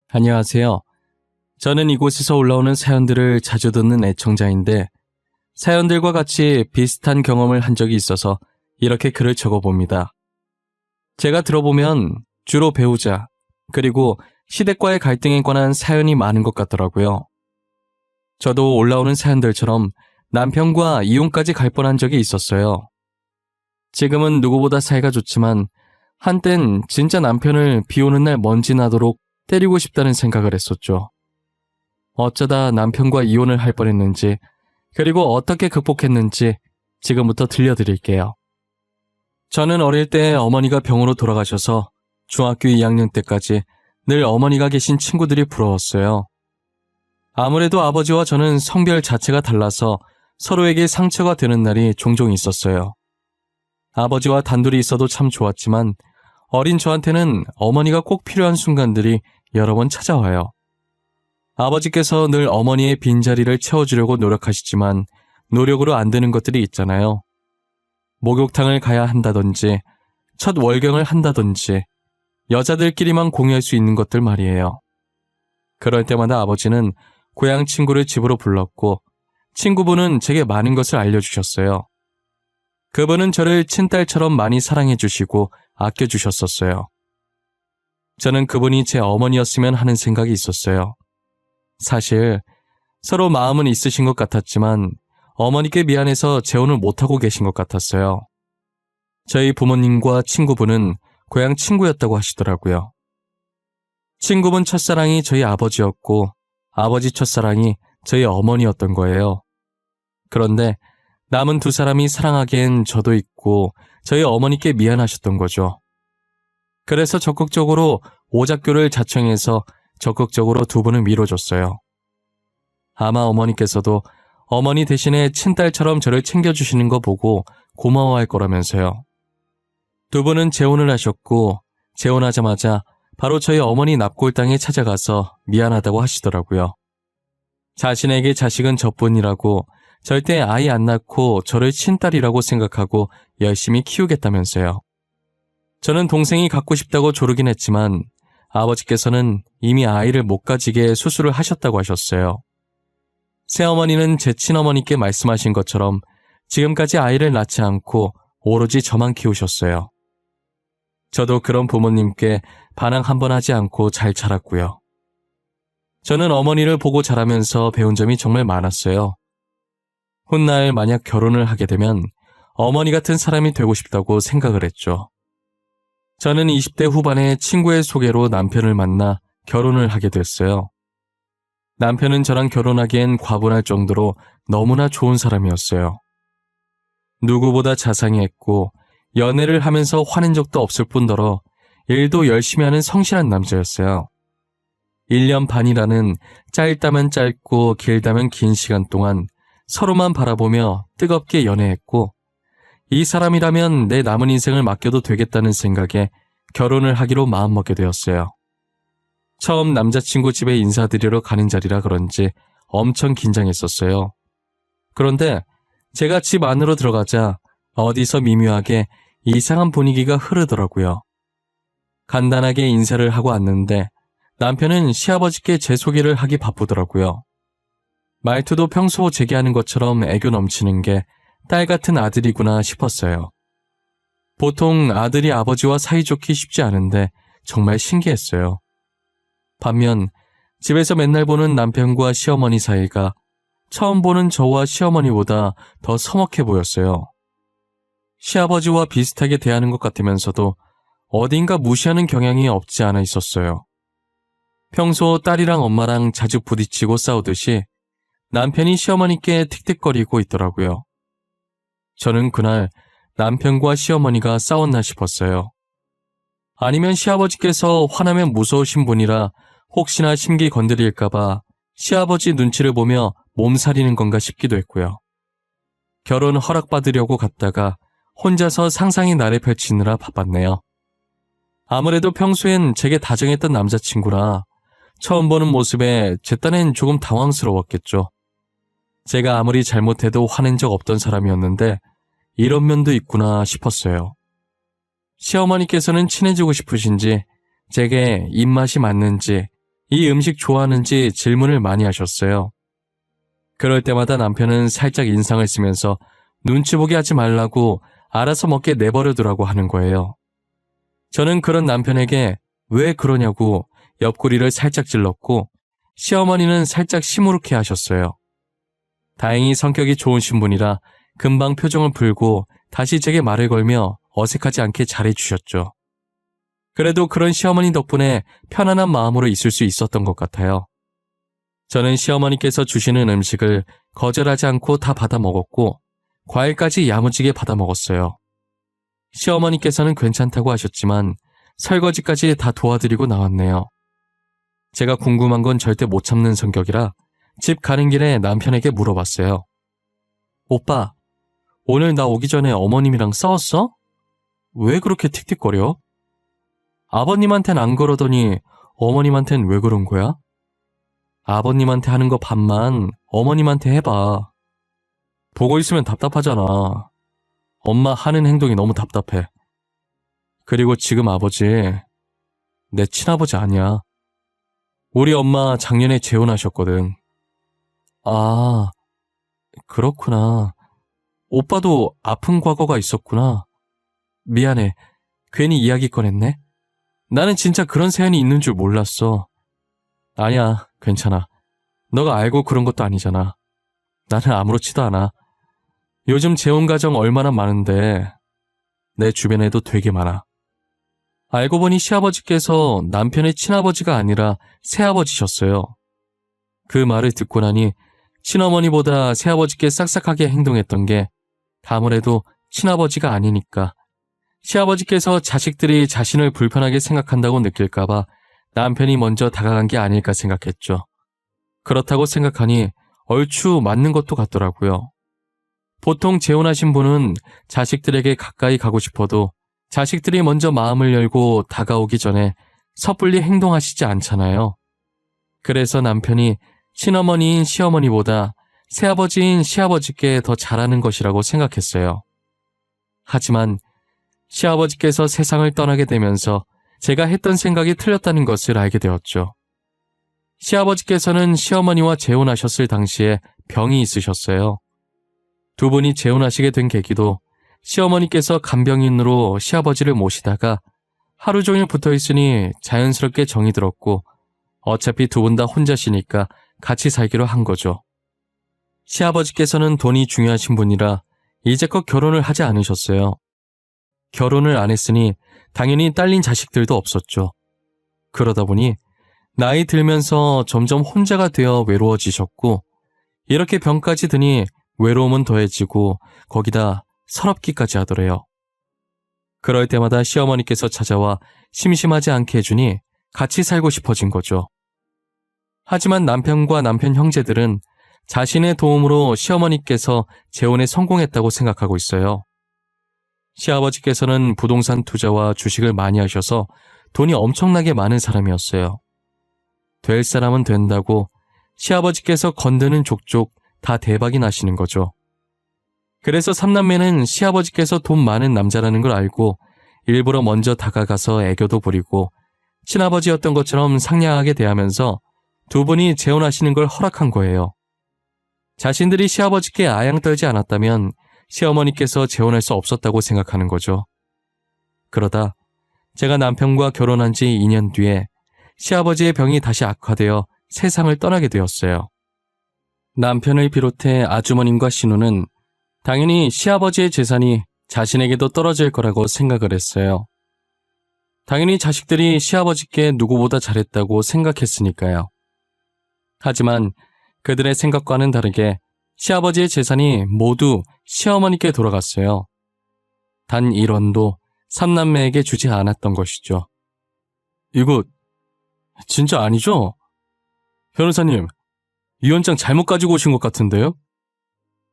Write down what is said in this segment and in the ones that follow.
안녕하세요. 저는 이곳에서 올라오는 사연들을 자주 듣는 애청자인데 사연들과 같이 비슷한 경험을 한 적이 있어서 이렇게 글을 적어봅니다. 제가 들어보면 주로 배우자, 그리고 시댁과의 갈등에 관한 사연이 많은 것 같더라고요. 저도 올라오는 사연들처럼 남편과 이혼까지 갈 뻔한 적이 있었어요. 지금은 누구보다 사이가 좋지만 한땐 진짜 남편을 비 오는 날 먼지 나도록 때리고 싶다는 생각을 했었죠. 어쩌다 남편과 이혼을 할 뻔했는지, 그리고 어떻게 극복했는지 지금부터 들려드릴게요. 저는 어릴 때 어머니가 병으로 돌아가셔서 중학교 2학년 때까지 늘 어머니가 계신 친구들이 부러웠어요. 아무래도 아버지와 저는 성별 자체가 달라서 서로에게 상처가 되는 날이 종종 있었어요. 아버지와 단둘이 있어도 참 좋았지만 어린 저한테는 어머니가 꼭 필요한 순간들이 여러 번 찾아와요. 아버지께서 늘 어머니의 빈자리를 채워주려고 노력하시지만 노력으로 안 되는 것들이 있잖아요. 목욕탕을 가야 한다든지, 첫 월경을 한다든지, 여자들끼리만 공유할 수 있는 것들 말이에요. 그럴 때마다 아버지는 고향 친구를 집으로 불렀고 친구분은 제게 많은 것을 알려주셨어요. 그분은 저를 친딸처럼 많이 사랑해주시고 아껴주셨었어요. 저는 그분이 제 어머니였으면 하는 생각이 있었어요. 사실 서로 마음은 있으신 것 같았지만 어머니께 미안해서 재혼을 못하고 계신 것 같았어요. 저희 부모님과 친구분은 고향 친구였다고 하시더라고요. 친구분 첫사랑이 저희 아버지였고 아버지 첫사랑이 저희 어머니였던 거예요. 그런데 남은 두 사람이 사랑하기엔 저도 있고 저희 어머니께 미안하셨던 거죠. 그래서 적극적으로 오작교를 자청해서 적극적으로 두 분을 밀어줬어요. 아마 어머니께서도 어머니 대신에 친딸처럼 저를 챙겨주시는 거 보고 고마워할 거라면서요. 두 분은 재혼을 하셨고 재혼하자마자 바로 저희 어머니 납골당에 찾아가서 미안하다고 하시더라고요. 자신에게 자식은 저뿐이라고 절대 아이 안 낳고 저를 친딸이라고 생각하고 열심히 키우겠다면서요. 저는 동생이 갖고 싶다고 조르긴 했지만 아버지께서는 이미 아이를 못 가지게 수술을 하셨다고 하셨어요. 새어머니는 제 친어머니께 말씀하신 것처럼 지금까지 아이를 낳지 않고 오로지 저만 키우셨어요. 저도 그런 부모님께 반항 한번 하지 않고 잘 자랐고요. 저는 어머니를 보고 자라면서 배운 점이 정말 많았어요. 훗날 만약 결혼을 하게 되면 어머니 같은 사람이 되고 싶다고 생각을 했죠. 저는 20대 후반에 친구의 소개로 남편을 만나 결혼을 하게 됐어요. 남편은 저랑 결혼하기엔 과분할 정도로 너무나 좋은 사람이었어요. 누구보다 자상했고 연애를 하면서 화낸 적도 없을 뿐더러 일도 열심히 하는 성실한 남자였어요. 1년 반이라는 짧다면 짧고 길다면 긴 시간 동안 서로만 바라보며 뜨겁게 연애했고 이 사람이라면 내 남은 인생을 맡겨도 되겠다는 생각에 결혼을 하기로 마음먹게 되었어요. 처음 남자친구 집에 인사드리러 가는 자리라 그런지 엄청 긴장했었어요. 그런데 제가 집 안으로 들어가자 어디서 미묘하게 이상한 분위기가 흐르더라고요. 간단하게 인사를 하고 왔는데 남편은 시아버지께 제 소개를 하기 바쁘더라고요. 말투도 평소 제게 하는 것처럼 애교 넘치는 게 딸 같은 아들이구나 싶었어요. 보통 아들이 아버지와 사이좋기 쉽지 않은데 정말 신기했어요. 반면 집에서 맨날 보는 남편과 시어머니 사이가 처음 보는 저와 시어머니보다 더 서먹해 보였어요. 시아버지와 비슷하게 대하는 것 같으면서도 어딘가 무시하는 경향이 없지 않아 있었어요. 평소 딸이랑 엄마랑 자주 부딪히고 싸우듯이 남편이 시어머니께 틱틱거리고 있더라고요. 저는 그날 남편과 시어머니가 싸웠나 싶었어요. 아니면 시아버지께서 화나면 무서우신 분이라 혹시나 심기 건드릴까봐 시아버지 눈치를 보며 몸살이는 건가 싶기도 했고요. 결혼 허락받으려고 갔다가 혼자서 상상의 날에 펼치느라 바빴네요. 아무래도 평소엔 제게 다정했던 남자친구라 처음 보는 모습에 제 딴엔 조금 당황스러웠겠죠. 제가 아무리 잘못해도 화낸 적 없던 사람이었는데 이런 면도 있구나 싶었어요. 시어머니께서는 친해지고 싶으신지 제게 입맛이 맞는지 이 음식 좋아하는지 질문을 많이 하셨어요. 그럴 때마다 남편은 살짝 인상을 쓰면서 눈치 보게 하지 말라고 알아서 먹게 내버려두라고 하는 거예요. 저는 그런 남편에게 왜 그러냐고 옆구리를 살짝 찔렀고 시어머니는 살짝 시무룩해 하셨어요. 다행히 성격이 좋으신 분이라 금방 표정을 풀고 다시 제게 말을 걸며 어색하지 않게 잘해주셨죠. 그래도 그런 시어머니 덕분에 편안한 마음으로 있을 수 있었던 것 같아요. 저는 시어머니께서 주시는 음식을 거절하지 않고 다 받아 먹었고 과일까지 야무지게 받아 먹었어요. 시어머니께서는 괜찮다고 하셨지만 설거지까지 다 도와드리고 나왔네요. 제가 궁금한 건 절대 못 참는 성격이라 집 가는 길에 남편에게 물어봤어요. 오빠, 오늘 나 오기 전에 어머님이랑 싸웠어? 왜 그렇게 틱틱거려? 아버님한텐 안 그러더니 어머님한텐 왜 그런 거야? 아버님한테 하는 거 반만 어머님한테 해봐. 보고 있으면 답답하잖아. 엄마 하는 행동이 너무 답답해. 그리고 지금 아버지, 내 친아버지 아니야. 우리 엄마 작년에 재혼하셨거든. 아, 그렇구나. 오빠도 아픈 과거가 있었구나. 미안해. 괜히 이야기 꺼냈네. 나는 진짜 그런 사연이 있는 줄 몰랐어. 아니야, 괜찮아. 너가 알고 그런 것도 아니잖아. 나는 아무렇지도 않아. 요즘 재혼 가정 얼마나 많은데 내 주변에도 되게 많아. 알고 보니 시아버지께서 남편의 친아버지가 아니라 새아버지셨어요. 그 말을 듣고 나니 친어머니보다 새아버지께 싹싹하게 행동했던 게 아무래도 친아버지가 아니니까 시아버지께서 자식들이 자신을 불편하게 생각한다고 느낄까봐 남편이 먼저 다가간 게 아닐까 생각했죠. 그렇다고 생각하니 얼추 맞는 것도 같더라고요. 보통 재혼하신 분은 자식들에게 가까이 가고 싶어도 자식들이 먼저 마음을 열고 다가오기 전에 섣불리 행동하시지 않잖아요. 그래서 남편이 친어머니인 시어머니보다 새아버지인 시아버지께 더 잘하는 것이라고 생각했어요. 하지만 시아버지께서 세상을 떠나게 되면서 제가 했던 생각이 틀렸다는 것을 알게 되었죠. 시아버지께서는 시어머니와 재혼하셨을 당시에 병이 있으셨어요. 두 분이 재혼하시게 된 계기도 시어머니께서 간병인으로 시아버지를 모시다가 하루 종일 붙어 있으니 자연스럽게 정이 들었고 어차피 두 분 다 혼자시니까 같이 살기로 한 거죠. 시아버지께서는 돈이 중요하신 분이라 이제껏 결혼을 하지 않으셨어요. 결혼을 안 했으니 당연히 딸린 자식들도 없었죠. 그러다 보니 나이 들면서 점점 혼자가 되어 외로워지셨고 이렇게 병까지 드니 외로움은 더해지고 거기다 서럽기까지 하더래요. 그럴 때마다 시어머니께서 찾아와 심심하지 않게 해주니 같이 살고 싶어진 거죠. 하지만 남편과 남편 형제들은 자신의 도움으로 시어머니께서 재혼에 성공했다고 생각하고 있어요. 시아버지께서는 부동산 투자와 주식을 많이 하셔서 돈이 엄청나게 많은 사람이었어요. 될 사람은 된다고 시아버지께서 건드는 족족 다 대박이 나시는 거죠. 그래서 삼남매는 시아버지께서 돈 많은 남자라는 걸 알고 일부러 먼저 다가가서 애교도 부리고 친아버지였던 것처럼 상냥하게 대하면서 두 분이 재혼하시는 걸 허락한 거예요. 자신들이 시아버지께 아양 떨지 않았다면 시어머니께서 재혼할 수 없었다고 생각하는 거죠. 그러다 제가 남편과 결혼한 지 2년 뒤에 시아버지의 병이 다시 악화되어 세상을 떠나게 되었어요. 남편을 비롯해 아주머님과 신우는 당연히 시아버지의 재산이 자신에게도 떨어질 거라고 생각을 했어요. 당연히 자식들이 시아버지께 누구보다 잘했다고 생각했으니까요. 하지만 그들의 생각과는 다르게 시아버지의 재산이 모두 시어머니께 돌아갔어요. 단 1원도 삼남매에게 주지 않았던 것이죠. 이거 진짜 아니죠? 변호사님, 유언장 잘못 가지고 오신 것 같은데요?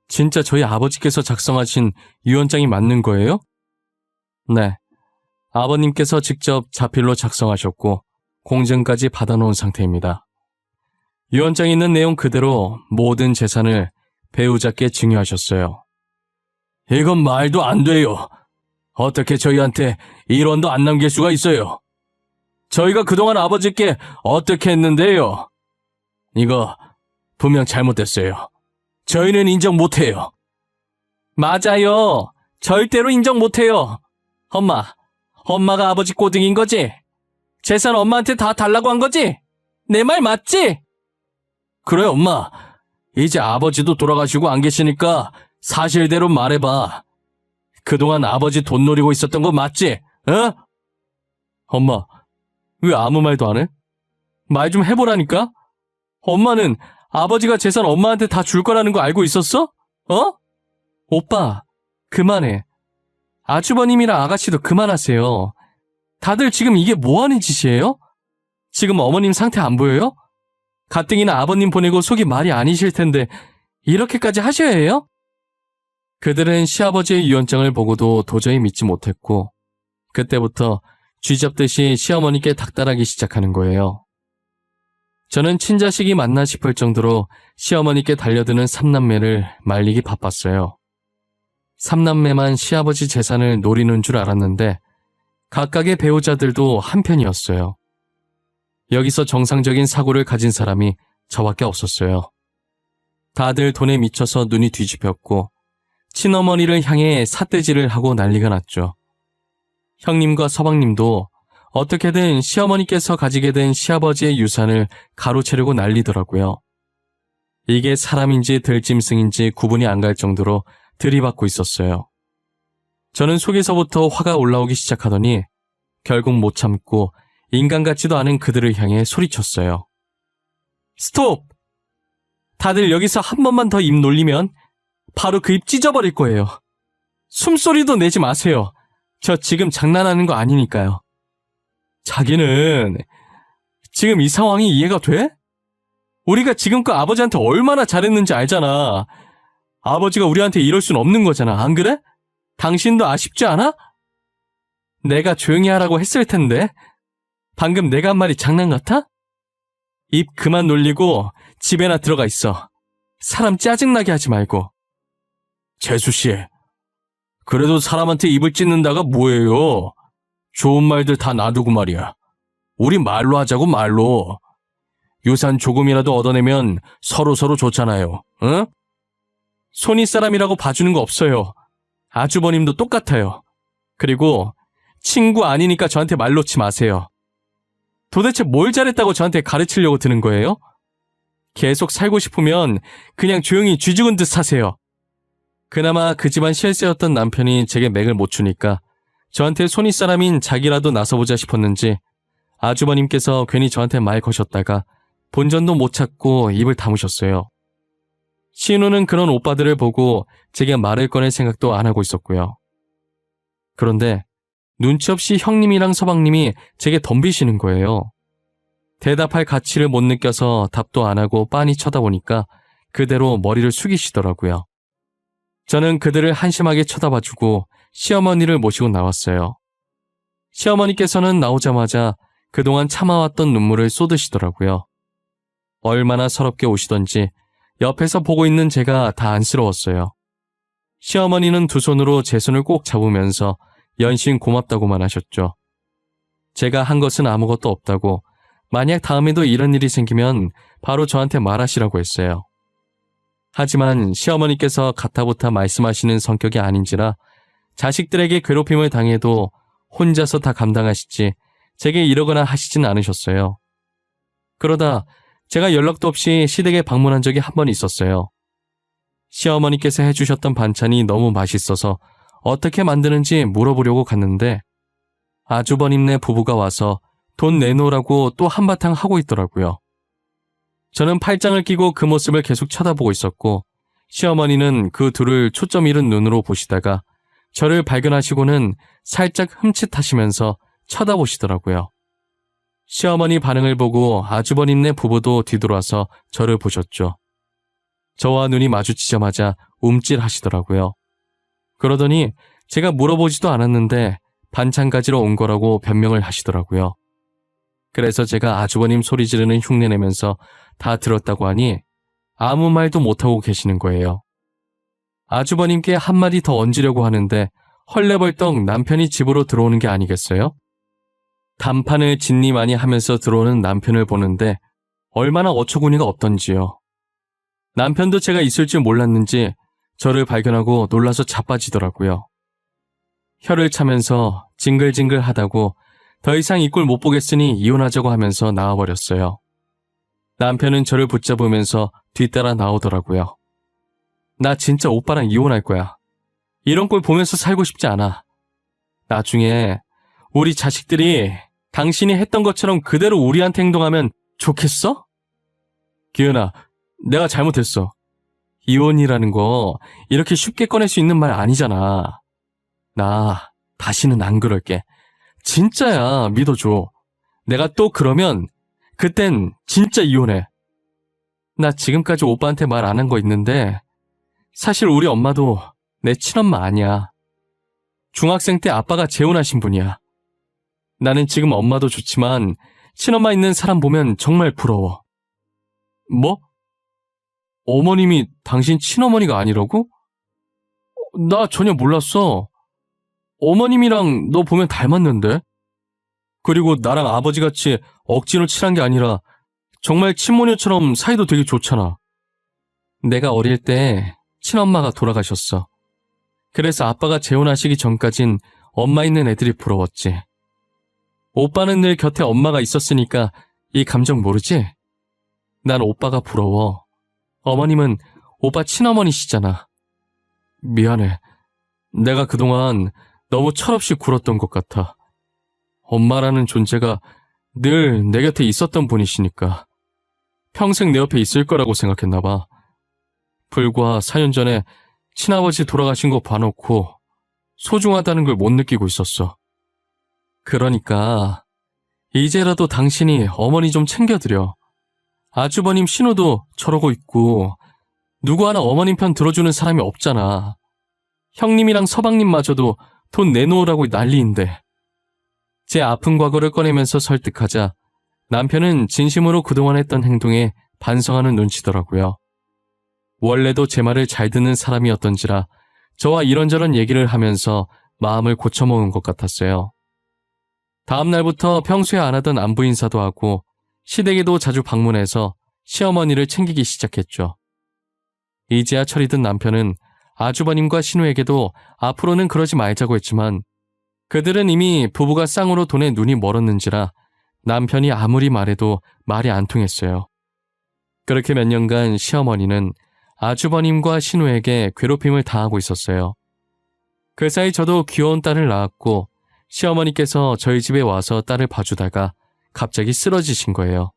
진짜 저희 아버지께서 작성하신 유언장이 맞는 거예요? 네, 아버님께서 직접 자필로 작성하셨고 공증까지 받아놓은 상태입니다. 유언장에 있는 내용 그대로 모든 재산을 배우자께 증여하셨어요. 이건 말도 안 돼요. 어떻게 저희한테 1원도 안 남길 수가 있어요? 저희가 그동안 아버지께 어떻게 했는데요? 이거 분명 잘못됐어요. 저희는 인정 못해요. 맞아요. 절대로 인정 못해요. 엄마가 아버지 꼬등인 거지? 재산 엄마한테 다 달라고 한 거지? 내 말 맞지? 그래, 엄마. 이제 아버지도 돌아가시고 안 계시니까 사실대로 말해봐. 그동안 아버지 돈 노리고 있었던 거 맞지? 어? 엄마, 왜 아무 말도 안 해? 말 좀 해보라니까? 엄마는 아버지가 재산 엄마한테 다 줄 거라는 거 알고 있었어? 어? 오빠, 그만해. 아주버님이랑 아가씨도 그만하세요. 다들 지금 이게 뭐 하는 짓이에요? 지금 어머님 상태 안 보여요? 가뜩이나 아버님 보내고 속이 말이 아니실 텐데 이렇게까지 하셔야 해요? 그들은 시아버지의 유언장을 보고도 도저히 믿지 못했고 그때부터 쥐잡듯이 시어머니께 닥달하기 시작하는 거예요. 저는 친자식이 맞나 싶을 정도로 시어머니께 달려드는 삼남매를 말리기 바빴어요. 삼남매만 시아버지 재산을 노리는 줄 알았는데 각각의 배우자들도 한편이었어요. 여기서 정상적인 사고를 가진 사람이 저밖에 없었어요. 다들 돈에 미쳐서 눈이 뒤집혔고 친어머니를 향해 삿대질을 하고 난리가 났죠. 형님과 서방님도 어떻게든 시어머니께서 가지게 된 시아버지의 유산을 가로채려고 난리더라고요. 이게 사람인지 들짐승인지 구분이 안 갈 정도로 들이받고 있었어요. 저는 속에서부터 화가 올라오기 시작하더니 결국 못 참고 인간 같지도 않은 그들을 향해 소리쳤어요. 스톱! 다들 여기서 한 번만 더 입 놀리면 바로 그 입 찢어버릴 거예요. 숨소리도 내지 마세요. 저 지금 장난하는 거 아니니까요. 자기는 지금 이 상황이 이해가 돼? 우리가 지금껏 아버지한테 얼마나 잘했는지 알잖아. 아버지가 우리한테 이럴 순 없는 거잖아. 안 그래? 당신도 아쉽지 않아? 내가 조용히 하라고 했을 텐데 방금 내가 한 말이 장난 같아? 입 그만 놀리고 집에나 들어가 있어. 사람 짜증나게 하지 말고. 재수씨, 그래도 사람한테 입을 찢는다가 뭐예요? 좋은 말들 다 놔두고 말이야. 우리 말로 하자고 말로. 유산 조금이라도 얻어내면 서로서로 좋잖아요. 응? 손윗사람이라고 봐주는 거 없어요. 아주버님도 똑같아요. 그리고 친구 아니니까 저한테 말 놓지 마세요. 도대체 뭘 잘했다고 저한테 가르치려고 드는 거예요? 계속 살고 싶으면 그냥 조용히 쥐 죽은 듯 사세요. 그나마 그 집안 실세였던 남편이 제게 맥을 못 추니까 저한테 손윗사람인 자기라도 나서보자 싶었는지 아주버님께서 괜히 저한테 말 거셨다가 본전도 못 찾고 입을 다무셨어요. 신우는 그런 오빠들을 보고 제게 말을 꺼낼 생각도 안 하고 있었고요. 그런데 눈치 없이 형님이랑 서방님이 제게 덤비시는 거예요. 대답할 가치를 못 느껴서 답도 안 하고 빤히 쳐다보니까 그대로 머리를 숙이시더라고요. 저는 그들을 한심하게 쳐다봐주고 시어머니를 모시고 나왔어요. 시어머니께서는 나오자마자 그동안 참아왔던 눈물을 쏟으시더라고요. 얼마나 서럽게 오시던지 옆에서 보고 있는 제가 다 안쓰러웠어요. 시어머니는 두 손으로 제 손을 꼭 잡으면서 연신 고맙다고만 하셨죠. 제가 한 것은 아무것도 없다고 만약 다음에도 이런 일이 생기면 바로 저한테 말하시라고 했어요. 하지만 시어머니께서 가타부타 말씀하시는 성격이 아닌지라 자식들에게 괴롭힘을 당해도 혼자서 다 감당하시지 제게 이러거나 하시진 않으셨어요. 그러다 제가 연락도 없이 시댁에 방문한 적이 한 번 있었어요. 시어머니께서 해주셨던 반찬이 너무 맛있어서 어떻게 만드는지 물어보려고 갔는데 아주버님네 부부가 와서 돈 내놓으라고 또 한바탕 하고 있더라고요. 저는 팔짱을 끼고 그 모습을 계속 쳐다보고 있었고 시어머니는 그 둘을 초점 잃은 눈으로 보시다가 저를 발견하시고는 살짝 흠칫하시면서 쳐다보시더라고요. 시어머니 반응을 보고 아주버님네 부부도 뒤돌아서 저를 보셨죠. 저와 눈이 마주치자마자 움찔하시더라고요. 그러더니 제가 물어보지도 않았는데 반찬 가지러 온 거라고 변명을 하시더라고요. 그래서 제가 아주버님 소리 지르는 흉내 내면서 다 들었다고 하니 아무 말도 못하고 계시는 거예요. 아주버님께 한마디 더 얹으려고 하는데 헐레벌떡 남편이 집으로 들어오는 게 아니겠어요? 단판을 진니 많이 하면서 들어오는 남편을 보는데 얼마나 어처구니가 없던지요. 남편도 제가 있을 줄 몰랐는지 저를 발견하고 놀라서 자빠지더라고요. 혀를 차면서 징글징글 하다고 더 이상 이 꼴 못 보겠으니 이혼하자고 하면서 나와버렸어요. 남편은 저를 붙잡으면서 뒤따라 나오더라고요. 나 진짜 오빠랑 이혼할 거야. 이런 꼴 보면서 살고 싶지 않아. 나중에 우리 자식들이 당신이 했던 것처럼 그대로 우리한테 행동하면 좋겠어? 기은아, 내가 잘못했어. 이혼이라는 거 이렇게 쉽게 꺼낼 수 있는 말 아니잖아. 나 다시는 안 그럴게. 진짜야, 믿어줘. 내가 또 그러면 그땐 진짜 이혼해. 나 지금까지 오빠한테 말 안 한 거 있는데 사실 우리 엄마도 내 친엄마 아니야. 중학생 때 아빠가 재혼하신 분이야. 나는 지금 엄마도 좋지만 친엄마 있는 사람 보면 정말 부러워. 뭐? 어머님이 당신 친어머니가 아니라고? 나 전혀 몰랐어. 어머님이랑 너 보면 닮았는데? 그리고 나랑 아버지같이 억지로 친한 게 아니라 정말 친모녀처럼 사이도 되게 좋잖아. 내가 어릴 때 친엄마가 돌아가셨어. 그래서 아빠가 재혼하시기 전까진 엄마 있는 애들이 부러웠지. 오빠는 늘 곁에 엄마가 있었으니까 이 감정 모르지? 난 오빠가 부러워. 어머님은 오빠 친어머니시잖아. 미안해. 내가 그동안 너무 철없이 굴었던 것 같아. 엄마라는 존재가 늘 내 곁에 있었던 분이시니까 평생 내 옆에 있을 거라고 생각했나 봐. 불과 4년 전에 친아버지 돌아가신 거 봐놓고 소중하다는 걸 못 느끼고 있었어. 그러니까 이제라도 당신이 어머니 좀 챙겨드려. 아주버님 신우도 저러고 있고 누구 하나 어머님 편 들어주는 사람이 없잖아. 형님이랑 서방님마저도 돈 내놓으라고 난리인데. 제 아픈 과거를 꺼내면서 설득하자 남편은 진심으로 그동안 했던 행동에 반성하는 눈치더라고요. 원래도 제 말을 잘 듣는 사람이었던지라 저와 이런저런 얘기를 하면서 마음을 고쳐먹은 것 같았어요. 다음 날부터 평소에 안 하던 안부 인사도 하고 시댁에도 자주 방문해서 시어머니를 챙기기 시작했죠. 이제야 철이 든 남편은 아주버님과 신우에게도 앞으로는 그러지 말자고 했지만 그들은 이미 부부가 쌍으로 돈에 눈이 멀었는지라 남편이 아무리 말해도 말이 안 통했어요. 그렇게 몇 년간 시어머니는 아주버님과 신우에게 괴롭힘을 당하고 있었어요. 그 사이 저도 귀여운 딸을 낳았고 시어머니께서 저희 집에 와서 딸을 봐주다가 갑자기 쓰러지신 거예요.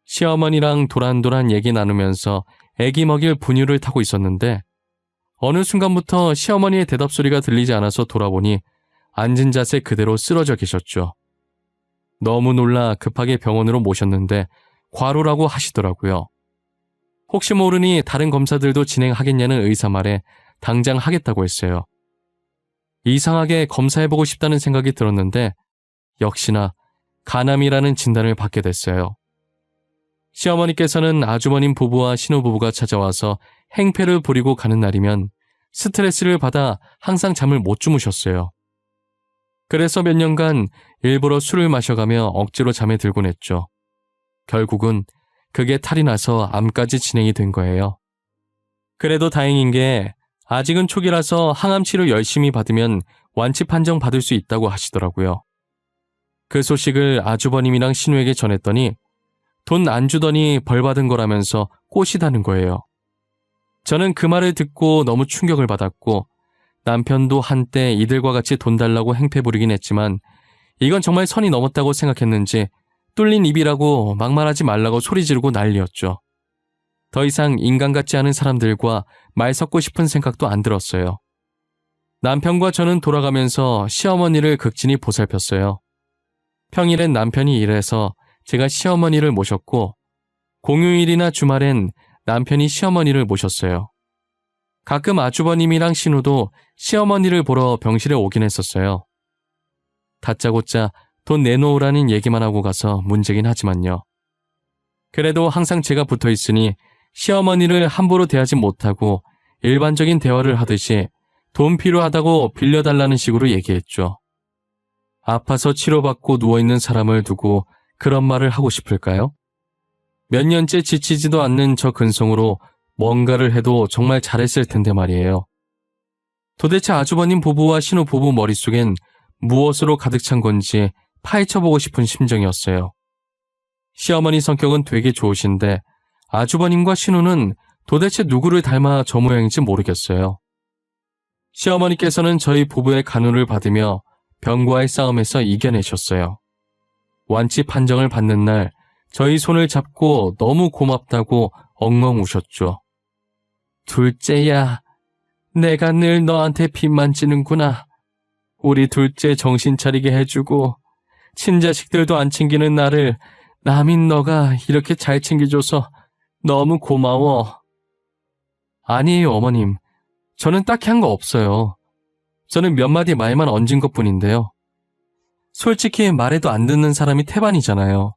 시어머니랑 도란도란 얘기 나누면서 애기 먹일 분유를 타고 있었는데 어느 순간부터 시어머니의 대답 소리가 들리지 않아서 돌아보니 앉은 자세 그대로 쓰러져 계셨죠. 너무 놀라 급하게 병원으로 모셨는데 과로라고 하시더라고요. 혹시 모르니 다른 검사들도 진행하겠냐는 의사 말에 당장 하겠다고 했어요. 이상하게 검사해보고 싶다는 생각이 들었는데 역시나 간암이라는 진단을 받게 됐어요. 시어머니께서는 아주버님 부부와 신우부부가 찾아와서 행패를 부리고 가는 날이면 스트레스를 받아 항상 잠을 못 주무셨어요. 그래서 몇 년간 일부러 술을 마셔가며 억지로 잠에 들곤 했죠. 결국은 그게 탈이 나서 암까지 진행이 된 거예요. 그래도 다행인 게 아직은 초기라서 항암 치료 열심히 받으면 완치 판정 받을 수 있다고 하시더라고요. 그 소식을 아주버님이랑 신우에게 전했더니 돈 안 주더니 벌 받은 거라면서 꼬시다는 거예요. 저는 그 말을 듣고 너무 충격을 받았고 남편도 한때 이들과 같이 돈 달라고 행패 부리긴 했지만 이건 정말 선이 넘었다고 생각했는지 뚫린 입이라고 막말하지 말라고 소리 지르고 난리였죠. 더 이상 인간 같지 않은 사람들과 말 섞고 싶은 생각도 안 들었어요. 남편과 저는 돌아가면서 시어머니를 극진히 보살폈어요. 평일엔 남편이 일해서 제가 시어머니를 모셨고 공휴일이나 주말엔 남편이 시어머니를 모셨어요. 가끔 아주버님이랑 신우도 시어머니를 보러 병실에 오긴 했었어요. 다짜고짜 돈 내놓으라는 얘기만 하고 가서 문제긴 하지만요. 그래도 항상 제가 붙어 있으니 시어머니를 함부로 대하지 못하고 일반적인 대화를 하듯이 돈 필요하다고 빌려달라는 식으로 얘기했죠. 아파서 치료받고 누워있는 사람을 두고 그런 말을 하고 싶을까요? 몇 년째 지치지도 않는 저 근성으로 뭔가를 해도 정말 잘했을 텐데 말이에요. 도대체 아주버님 부부와 신우 부부 머릿속엔 무엇으로 가득 찬 건지 파헤쳐보고 싶은 심정이었어요. 시어머니 성격은 되게 좋으신데 아주버님과 신우는 도대체 누구를 닮아 저 모양인지 모르겠어요. 시어머니께서는 저희 부부의 간호를 받으며 병과의 싸움에서 이겨내셨어요. 완치 판정을 받는 날 저희 손을 잡고 너무 고맙다고 엉엉 우셨죠. 둘째야, 내가 늘 너한테 빚만 지는구나. 우리 둘째 정신 차리게 해주고 친자식들도 안 챙기는 나를 남인 너가 이렇게 잘 챙겨줘서 너무 고마워. 아니에요, 어머님. 저는 딱히 한 거 없어요. 저는 몇 마디 말만 얹은 것뿐인데요. 솔직히 말해도 안 듣는 사람이 태반이잖아요.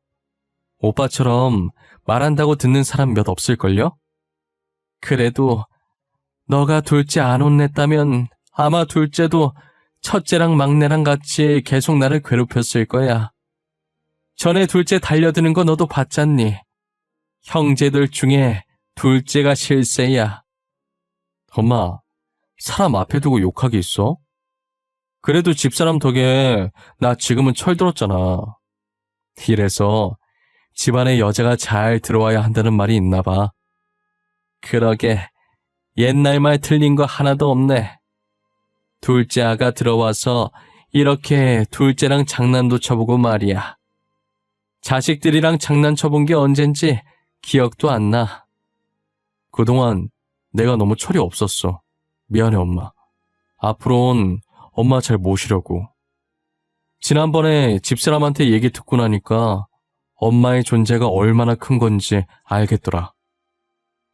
오빠처럼 말한다고 듣는 사람 몇 없을걸요? 그래도 너가 둘째 안 혼냈다면 아마 둘째도 첫째랑 막내랑 같이 계속 나를 괴롭혔을 거야. 전에 둘째 달려드는 거 너도 봤잖니? 형제들 중에 둘째가 실세야. 엄마, 사람 앞에 두고 욕하기 있어? 그래도 집사람 덕에 나 지금은 철들었잖아. 이래서 집안에 여자가 잘 들어와야 한다는 말이 있나 봐. 그러게, 옛날 말 틀린 거 하나도 없네. 둘째 아가 들어와서 이렇게 둘째랑 장난도 쳐보고 말이야. 자식들이랑 장난쳐본 게 언젠지 기억도 안 나. 그동안 내가 너무 철이 없었어. 미안해, 엄마. 앞으로는 엄마 잘 모시려고. 지난번에 집사람한테 얘기 듣고 나니까 엄마의 존재가 얼마나 큰 건지 알겠더라.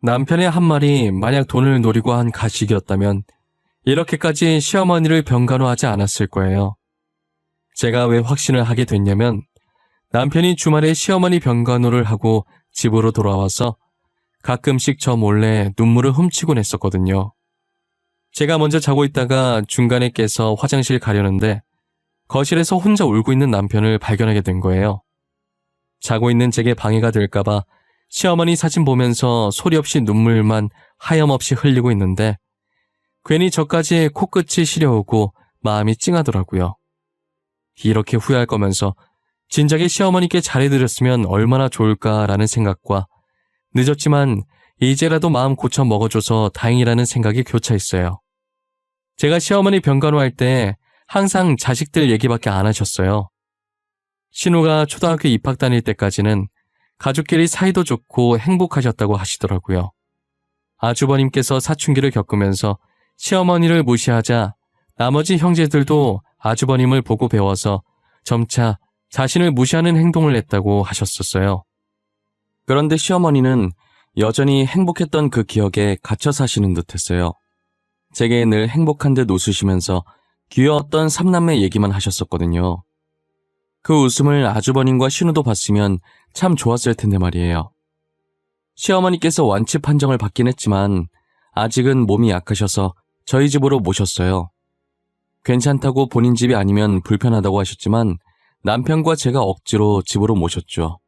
남편의 한 말이 만약 돈을 노리고 한 가식이었다면 이렇게까지 시어머니를 병간호하지 않았을 거예요. 제가 왜 확신을 하게 됐냐면 남편이 주말에 시어머니 병간호를 하고 집으로 돌아와서 가끔씩 저 몰래 눈물을 훔치곤 했었거든요. 제가 먼저 자고 있다가 중간에 깨서 화장실 가려는데 거실에서 혼자 울고 있는 남편을 발견하게 된 거예요. 자고 있는 제게 방해가 될까봐 시어머니 사진 보면서 소리 없이 눈물만 하염없이 흘리고 있는데 괜히 저까지 코끝이 시려오고 마음이 찡하더라고요. 이렇게 후회할 거면서 진작에 시어머니께 잘해드렸으면 얼마나 좋을까라는 생각과 늦었지만 이제라도 마음 고쳐 먹어줘서 다행이라는 생각이 교차했어요. 제가 시어머니 병간호할 때 항상 자식들 얘기밖에 안 하셨어요. 신우가 초등학교 입학 다닐 때까지는 가족끼리 사이도 좋고 행복하셨다고 하시더라고요. 아주버님께서 사춘기를 겪으면서 시어머니를 무시하자 나머지 형제들도 아주버님을 보고 배워서 점차 자신을 무시하는 행동을 했다고 하셨었어요. 그런데 시어머니는 여전히 행복했던 그 기억에 갇혀 사시는 듯했어요. 제게 늘 행복한 듯 웃으시면서 귀여웠던 삼남매 얘기만 하셨었거든요. 그 웃음을 아주버님과 신우도 봤으면 참 좋았을 텐데 말이에요. 시어머니께서 완치 판정을 받긴 했지만 아직은 몸이 약하셔서 저희 집으로 모셨어요. 괜찮다고 본인 집이 아니면 불편하다고 하셨지만 남편과 제가 억지로 집으로 모셨죠.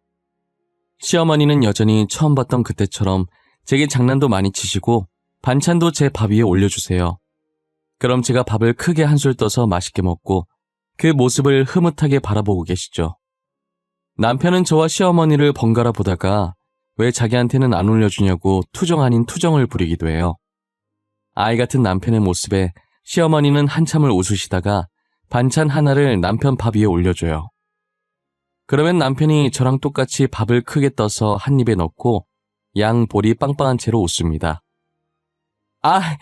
시어머니는 여전히 처음 봤던 그때처럼 제게 장난도 많이 치시고 반찬도 제 밥 위에 올려주세요. 그럼 제가 밥을 크게 한술 떠서 맛있게 먹고 그 모습을 흐뭇하게 바라보고 계시죠. 남편은 저와 시어머니를 번갈아 보다가 왜 자기한테는 안 올려주냐고 투정 아닌 투정을 부리기도 해요. 아이 같은 남편의 모습에 시어머니는 한참을 웃으시다가 반찬 하나를 남편 밥 위에 올려줘요. 그러면 남편이 저랑 똑같이 밥을 크게 떠서 한 입에 넣고 양 볼이 빵빵한 채로 웃습니다. 아,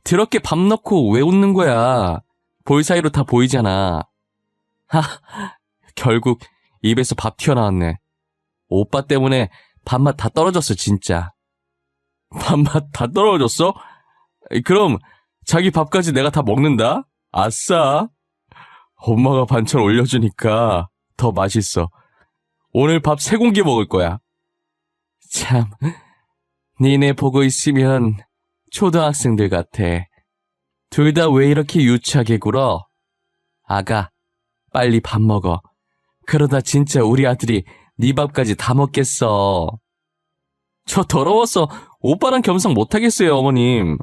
더럽게 밥 넣고 왜 웃는 거야? 볼 사이로 다 보이잖아. 하, 결국 입에서 밥 튀어나왔네. 오빠 때문에 밥맛 다 떨어졌어, 진짜. 밥맛 다 떨어졌어? 그럼 자기 밥까지 내가 다 먹는다? 아싸! 엄마가 반찬 올려주니까 더 맛있어. 오늘 밥 3공기 먹을 거야. 참, 니네 보고 있으면 초등학생들 같아. 둘 다 왜 이렇게 유치하게 굴어? 아가, 빨리 밥 먹어. 그러다 진짜 우리 아들이 네 밥까지 다 먹겠어. 저 더러워서 오빠랑 겸상 못하겠어요, 어머님.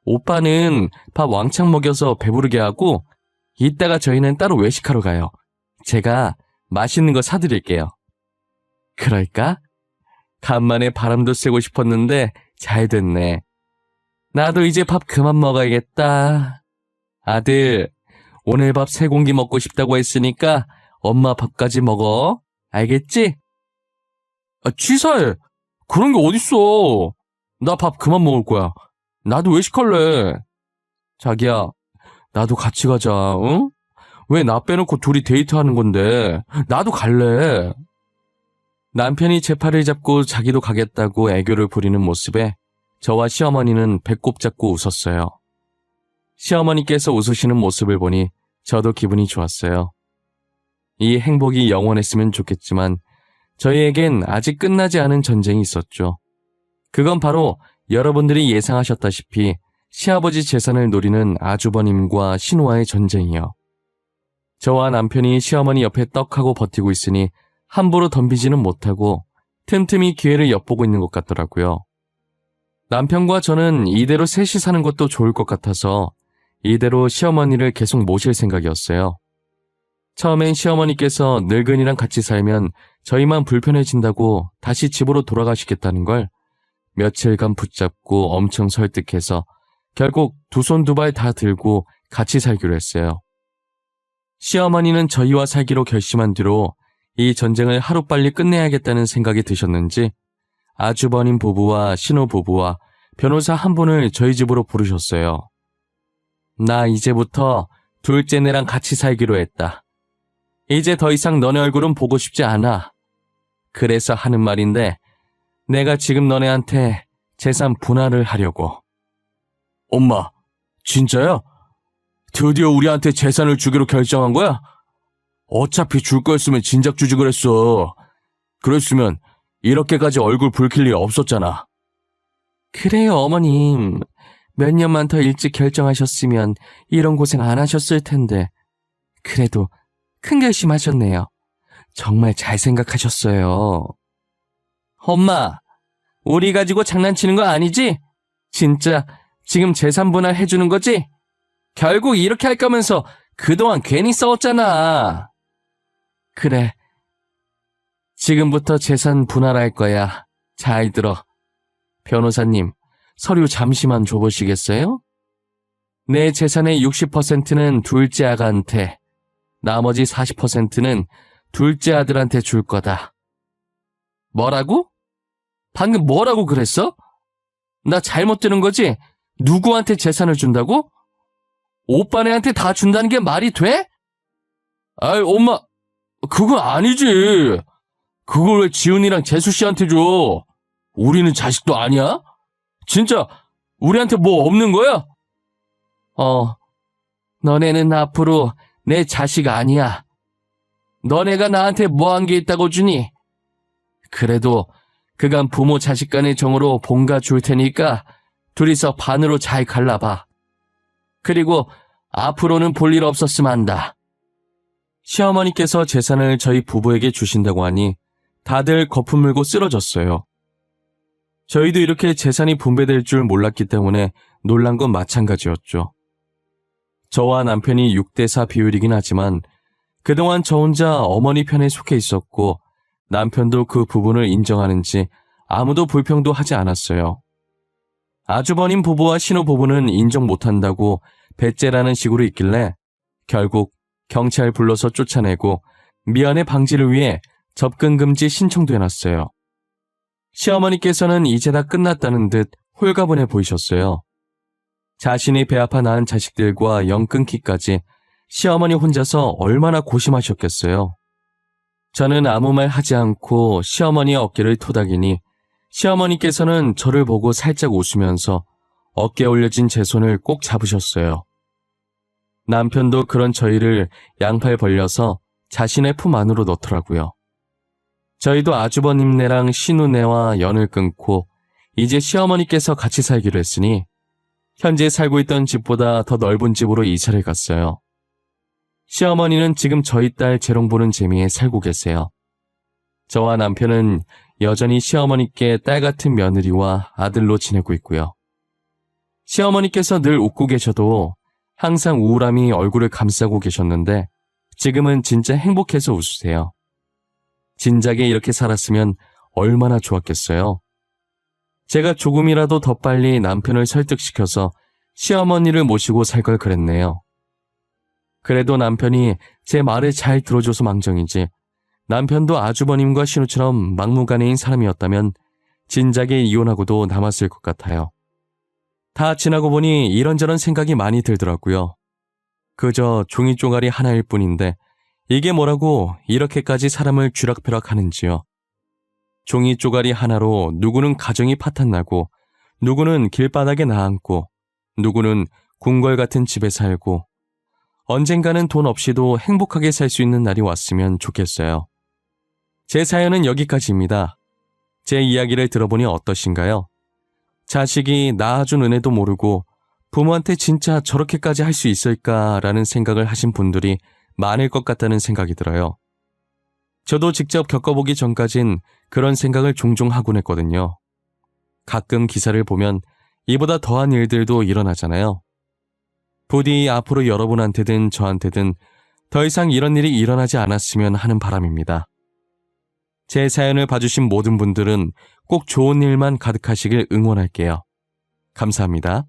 오빠는 밥 왕창 먹여서 배부르게 하고 이따가 저희는 따로 외식하러 가요. 제가 맛있는 거 사드릴게요. 그럴까? 간만에 바람도 쐬고 싶었는데 잘 됐네. 나도 이제 밥 그만 먹어야겠다. 아들, 오늘 밥 3공기 먹고 싶다고 했으니까 엄마 밥까지 먹어. 알겠지? 취사해. 그런 게 어딨어. 나 밥 그만 먹을 거야. 나도 외식할래. 자기야, 나도 같이 가자, 응? 왜 나 빼놓고 둘이 데이트하는 건데. 나도 갈래. 남편이 제 팔을 잡고 자기도 가겠다고 애교를 부리는 모습에 저와 시어머니는 배꼽 잡고 웃었어요. 시어머니께서 웃으시는 모습을 보니 저도 기분이 좋았어요. 이 행복이 영원했으면 좋겠지만 저희에겐 아직 끝나지 않은 전쟁이 있었죠. 그건 바로 여러분들이 예상하셨다시피 시아버지 재산을 노리는 아주버님과 신우와의 전쟁이요. 저와 남편이 시어머니 옆에 떡하고 버티고 있으니 함부로 덤비지는 못하고 틈틈이 기회를 엿보고 있는 것 같더라고요. 남편과 저는 이대로 셋이 사는 것도 좋을 것 같아서 이대로 시어머니를 계속 모실 생각이었어요. 처음엔 시어머니께서 늙은이랑 같이 살면 저희만 불편해진다고 다시 집으로 돌아가시겠다는 걸 며칠간 붙잡고 엄청 설득해서 결국 두 손 두 발 다 들고 같이 살기로 했어요. 시어머니는 저희와 살기로 결심한 뒤로 이 전쟁을 하루빨리 끝내야겠다는 생각이 드셨는지 아주버님 부부와 신우 부부와 변호사 한 분을 저희 집으로 부르셨어요. 나 이제부터 둘째네랑 같이 살기로 했다. 이제 더 이상 너네 얼굴은 보고 싶지 않아. 그래서 하는 말인데 내가 지금 너네한테 재산 분할을 하려고. 엄마, 진짜야? 드디어 우리한테 재산을 주기로 결정한 거야? 어차피 줄 거였으면 진작 주지 그랬어. 그랬으면 이렇게까지 얼굴 붉힐 일 없었잖아. 그래요, 어머님. 몇 년만 더 일찍 결정하셨으면 이런 고생 안 하셨을 텐데. 그래도 큰 결심하셨네요. 정말 잘 생각하셨어요. 엄마, 우리 가지고 장난치는 거 아니지? 진짜 지금 재산 분할 해주는 거지? 결국 이렇게 할 거면서 그동안 괜히 싸웠잖아. 그래. 지금부터 재산 분할할 거야. 잘 들어. 변호사님, 서류 잠시만 줘보시겠어요? 내 재산의 60%는 둘째 아가한테, 나머지 40%는 둘째 아들한테 줄 거다. 뭐라고? 방금 뭐라고 그랬어? 나 잘못 들은 거지? 누구한테 재산을 준다고? 오빠네한테 다 준다는 게 말이 돼? 아이, 엄마, 그건 아니지. 그걸 왜 지훈이랑 재수 씨한테 줘? 우리는 자식도 아니야? 진짜 우리한테 뭐 없는 거야? 너네는 앞으로 내 자식 아니야. 너네가 나한테 뭐 한 게 있다고 주니? 그래도 그간 부모 자식 간의 정으로 본가 줄 테니까 둘이서 반으로 잘 갈라봐. 그리고 앞으로는 볼 일 없었으면 한다. 시어머니께서 재산을 저희 부부에게 주신다고 하니 다들 거품 물고 쓰러졌어요. 저희도 이렇게 재산이 분배될 줄 몰랐기 때문에 놀란 건 마찬가지였죠. 저와 남편이 6대4 비율이긴 하지만 그동안 저 혼자 어머니 편에 속해 있었고 남편도 그 부분을 인정하는지 아무도 불평도 하지 않았어요. 아주버님 부부와 신우 부부는 인정 못한다고 배째라는 식으로 있길래 결국 경찰 불러서 쫓아내고 미연의 방지를 위해 접근 금지 신청도 해놨어요. 시어머니께서는 이제 다 끝났다는 듯 홀가분해 보이셨어요. 자신이 배 아파 낳은 자식들과 영 끊기까지 시어머니 혼자서 얼마나 고심하셨겠어요. 저는 아무 말 하지 않고 시어머니의 어깨를 토닥이니 시어머니께서는 저를 보고 살짝 웃으면서 어깨에 올려진 제 손을 꼭 잡으셨어요. 남편도 그런 저희를 양팔 벌려서 자신의 품 안으로 넣더라고요. 저희도 아주버님네랑 신우네와 연을 끊고 이제 시어머니께서 같이 살기로 했으니 현재 살고 있던 집보다 더 넓은 집으로 이사를 갔어요. 시어머니는 지금 저희 딸 재롱 보는 재미에 살고 계세요. 저와 남편은 여전히 시어머니께 딸 같은 며느리와 아들로 지내고 있고요. 시어머니께서 늘 웃고 계셔도 항상 우울함이 얼굴을 감싸고 계셨는데 지금은 진짜 행복해서 웃으세요. 진작에 이렇게 살았으면 얼마나 좋았겠어요. 제가 조금이라도 더 빨리 남편을 설득시켜서 시어머니를 모시고 살 걸 그랬네요. 그래도 남편이 제 말을 잘 들어줘서 망정이지 남편도 아주버님과 신우처럼 막무가내인 사람이었다면 진작에 이혼하고도 남았을 것 같아요. 다 지나고 보니 이런저런 생각이 많이 들더라고요. 그저 종이 쪼가리 하나일 뿐인데 이게 뭐라고 이렇게까지 사람을 쥐락펴락하는지요. 종이 쪼가리 하나로 누구는 가정이 파탄나고 누구는 길바닥에 나앉고 누구는 궁궐 같은 집에 살고 언젠가는 돈 없이도 행복하게 살 수 있는 날이 왔으면 좋겠어요. 제 사연은 여기까지입니다. 제 이야기를 들어보니 어떠신가요? 자식이 낳아준 은혜도 모르고 부모한테 진짜 저렇게까지 할 수 있을까라는 생각을 하신 분들이 많을 것 같다는 생각이 들어요. 저도 직접 겪어보기 전까진 그런 생각을 종종 하곤 했거든요. 가끔 기사를 보면 이보다 더한 일들도 일어나잖아요. 부디 앞으로 여러분한테든 저한테든 더 이상 이런 일이 일어나지 않았으면 하는 바람입니다. 제 사연을 봐주신 모든 분들은 꼭 좋은 일만 가득하시길 응원할게요. 감사합니다.